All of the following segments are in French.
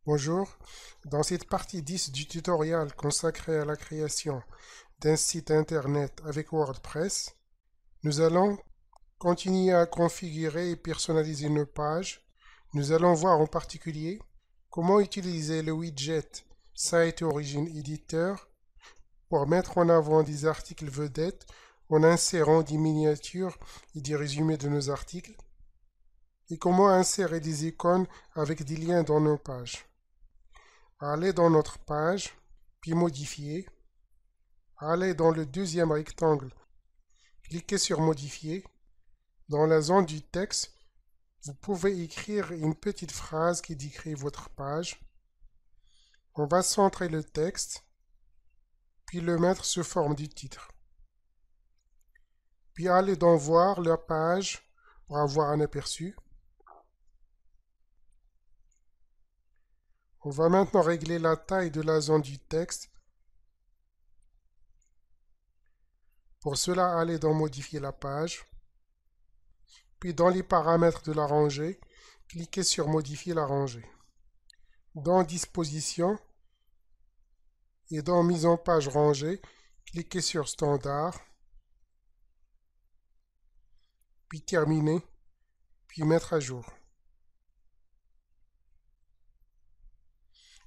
Bonjour, dans cette partie 10 du tutoriel consacré à la création d'un site internet avec WordPress, nous allons continuer à configurer et personnaliser nos pages. Nous allons voir en particulier comment utiliser le widget Site Origin Editor pour mettre en avant des articles vedettes en insérant des miniatures et des résumés de nos articles, et comment insérer des icônes avec des liens dans nos pages. Allez dans notre page, puis modifier. Allez dans le deuxième rectangle, cliquez sur modifier. Dans la zone du texte, vous pouvez écrire une petite phrase qui décrit votre page. On va centrer le texte, puis le mettre sous forme du titre. Puis allez dans voir la page pour avoir un aperçu. On va maintenant régler la taille de la zone du texte. Pour cela, allez dans modifier la page. Puis dans les paramètres de la rangée, cliquez sur modifier la rangée. Dans disposition et dans mise en page rangée, cliquez sur standard, puis terminer, puis mettre à jour.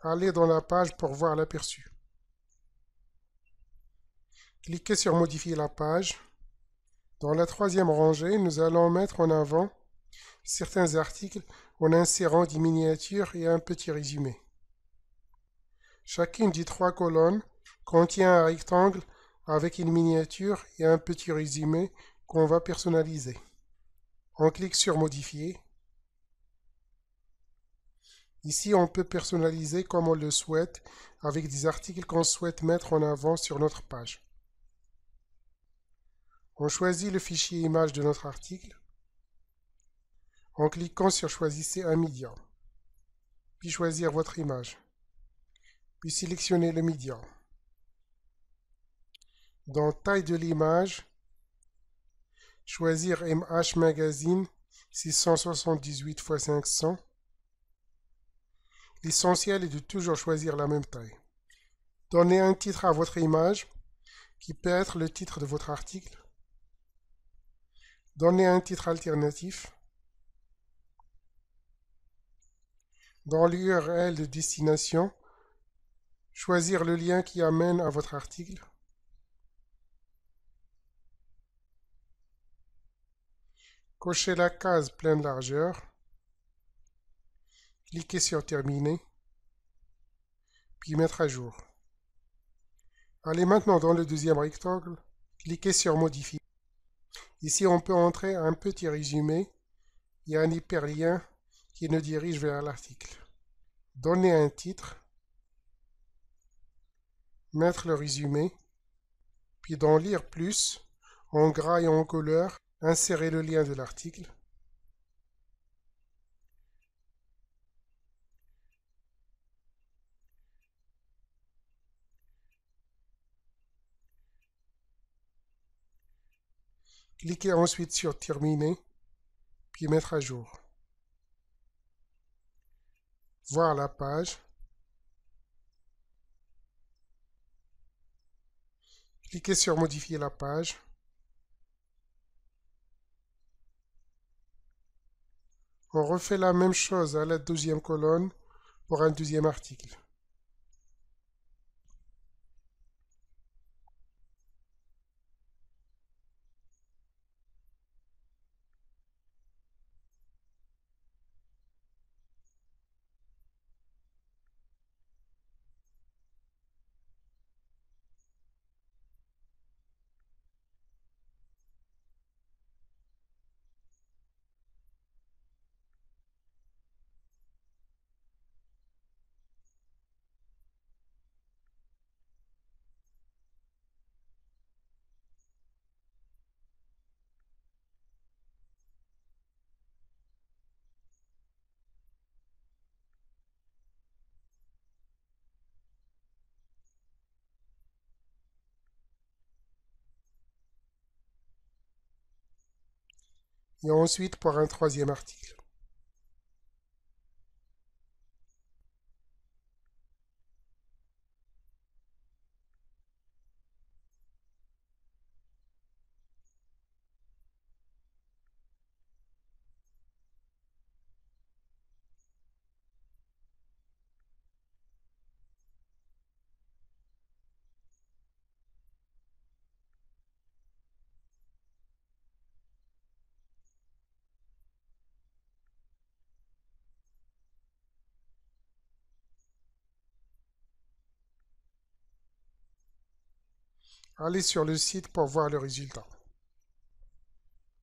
Allez dans la page pour voir l'aperçu. Cliquez sur modifier la page. Dans la troisième rangée, nous allons mettre en avant certains articles en insérant des miniatures et un petit résumé. Chacune des trois colonnes contient un rectangle avec une miniature et un petit résumé qu'on va personnaliser. On clique sur modifier. Ici, on peut personnaliser comme on le souhaite avec des articles qu'on souhaite mettre en avant sur notre page. On choisit le fichier image de notre article en cliquant sur Choisissez un média, puis choisir votre image, puis sélectionner le média. Dans Taille de l'image, choisir MH Magazine 678 x 500. L'essentiel est de toujours choisir la même taille. Donnez un titre à votre image, qui peut être le titre de votre article. Donnez un titre alternatif. Dans l'URL de destination, choisir le lien qui amène à votre article. Cochez la case pleine largeur. Cliquez sur Terminer, puis mettre à jour. Allez maintenant dans le deuxième rectangle, cliquez sur Modifier. Ici, on peut entrer un petit résumé et un hyperlien qui nous dirige vers l'article. Donnez un titre, mettre le résumé, puis dans Lire plus, en gras et en couleur, insérer le lien de l'article. Cliquez ensuite sur Terminer, puis mettre à jour. Voir la page. Cliquez sur Modifier la page. On refait la même chose à la deuxième colonne pour un deuxième article. Et ensuite pour un troisième article. Allez sur le site pour voir le résultat.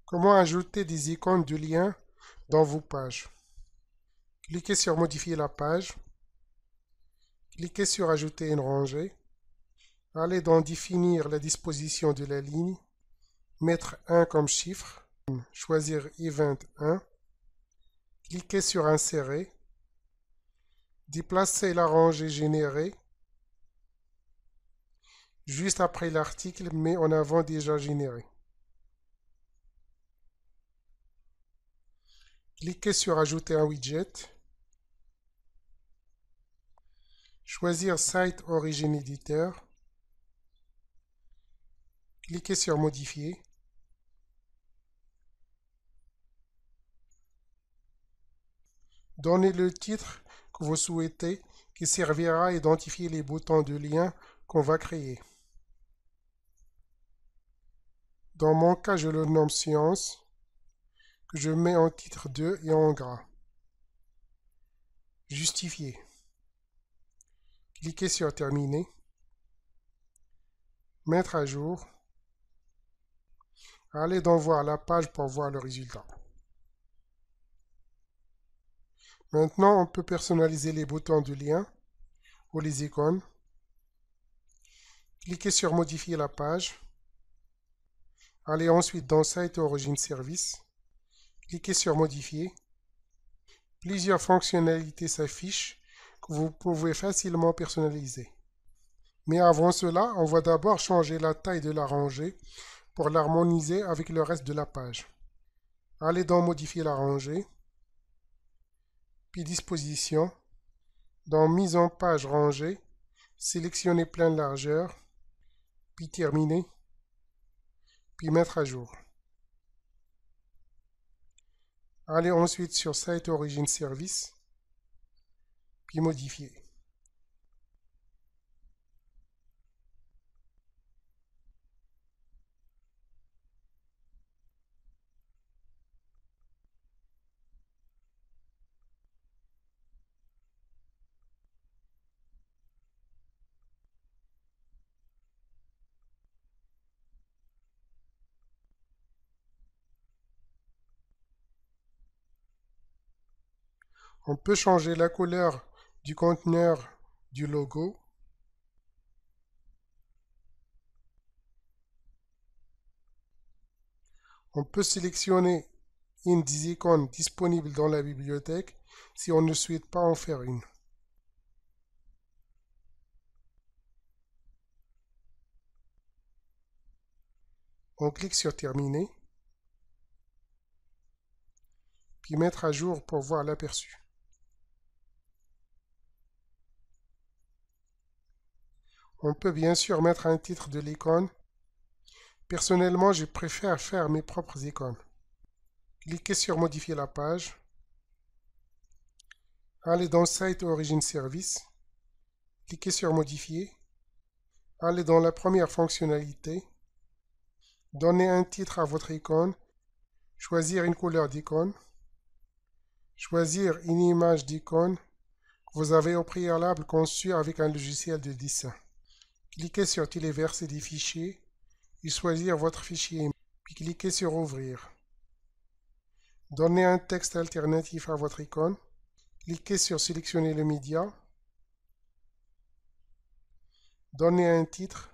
Comment ajouter des icônes de liens dans vos pages? Cliquez sur Modifier la page. Cliquez sur Ajouter une rangée. Allez dans Définir la disposition de la ligne. Mettre 1 comme chiffre. Choisir Event 1. Cliquez sur Insérer. Déplacez la rangée générée juste après l'article, mais en avant déjà généré. Cliquez sur Ajouter un widget. Choisir Site Origin Editor. Cliquez sur Modifier. Donnez le titre que vous souhaitez qui servira à identifier les boutons de lien qu'on va créer. Dans mon cas, je le nomme Science, que je mets en titre 2 et en gras. Justifier. Cliquez sur Terminer. Mettre à jour. Allez dans Voir la page pour voir le résultat. Maintenant, on peut personnaliser les boutons de lien ou les icônes. Cliquez sur Modifier la page. Allez ensuite dans Site Origin Service. Cliquez sur Modifier. Plusieurs fonctionnalités s'affichent que vous pouvez facilement personnaliser. Mais avant cela, on va d'abord changer la taille de la rangée pour l'harmoniser avec le reste de la page. Allez dans Modifier la rangée, puis Disposition. Dans Mise en page rangée, sélectionnez Plein largeur, puis Terminer, puis Mettre à jour. Allez ensuite sur Site Origin Service, puis Modifier. On peut changer la couleur du conteneur du logo. On peut sélectionner une des icônes disponibles dans la bibliothèque si on ne souhaite pas en faire une. On clique sur Terminer, puis Mettre à jour pour voir l'aperçu. On peut bien sûr mettre un titre de l'icône. Personnellement, je préfère faire mes propres icônes. Cliquez sur Modifier la page. Allez dans Site Origin Service. Cliquez sur Modifier. Allez dans la première fonctionnalité. Donnez un titre à votre icône. Choisir une couleur d'icône. Choisir une image d'icône que vous avez au préalable conçue avec un logiciel de dessin. Cliquez sur Téléverser des fichiers et choisir votre fichier, puis cliquez sur Ouvrir. Donnez un texte alternatif à votre icône. Cliquez sur Sélectionner le média. Donnez un titre,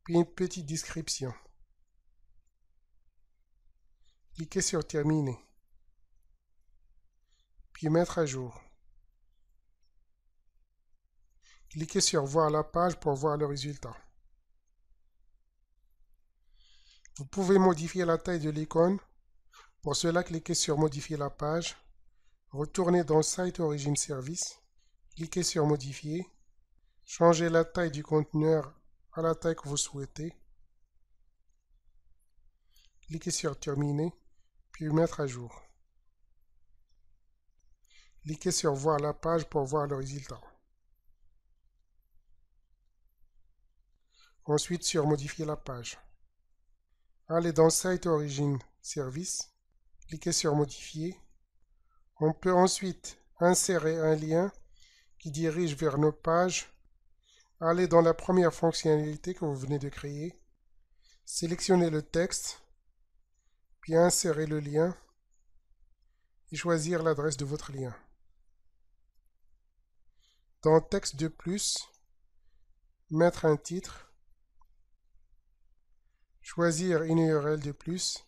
puis une petite description. Cliquez sur Terminer, puis Mettre à jour. Cliquez sur Voir la page pour voir le résultat. Vous pouvez modifier la taille de l'icône. Pour cela, cliquez sur Modifier la page. Retournez dans Site Origin Service. Cliquez sur Modifier. Changez la taille du conteneur à la taille que vous souhaitez. Cliquez sur Terminer, puis Mettre à jour. Cliquez sur Voir la page pour voir le résultat. Ensuite sur Modifier la page. Allez dans Site Origin Service. Cliquez sur Modifier. On peut ensuite insérer un lien qui dirige vers nos pages allez dans la première fonctionnalité que vous venez de créer, sélectionnez le texte, puis insérez le lien et choisir l'adresse de votre lien. Dans Texte de plus, mettre un titre, choisir une URL de plus,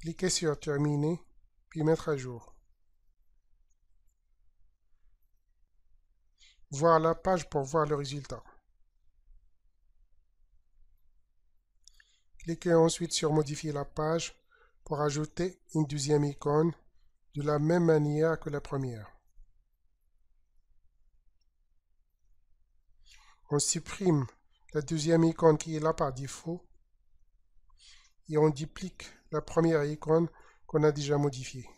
cliquez sur Terminer, puis mettre à jour. Voir la page pour voir le résultat. Cliquez ensuite sur Modifier la page pour ajouter une deuxième icône de la même manière que la première. On supprime la deuxième icône qui est là par défaut et on duplique la première icône qu'on a déjà modifiée.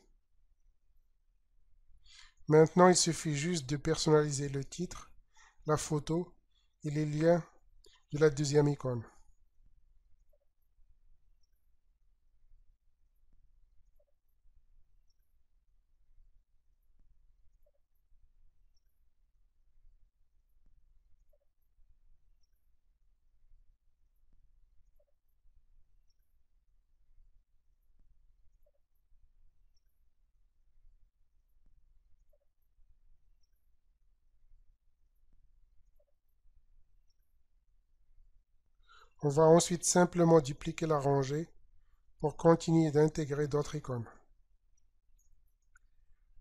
Maintenant, il suffit juste de personnaliser le titre, la photo et les liens de la deuxième icône. On va ensuite simplement dupliquer la rangée pour continuer d'intégrer d'autres icônes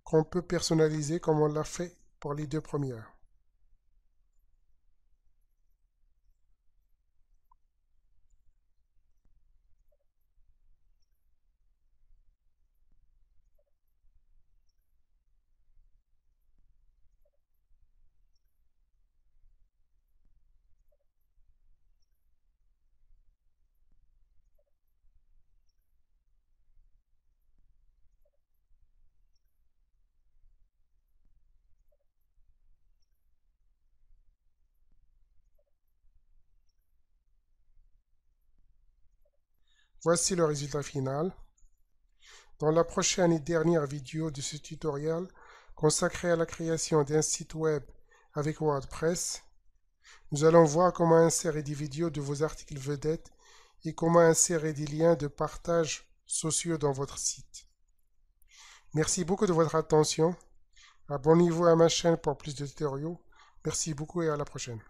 qu'on peut personnaliser comme on l'a fait pour les deux premières. Voici le résultat final. Dans la prochaine et dernière vidéo de ce tutoriel consacré à la création d'un site web avec WordPress, nous allons voir comment insérer des vidéos de vos articles vedettes et comment insérer des liens de partage sociaux dans votre site. Merci beaucoup de votre attention. Abonnez-vous à ma chaîne pour plus de tutoriaux. Merci beaucoup et à la prochaine.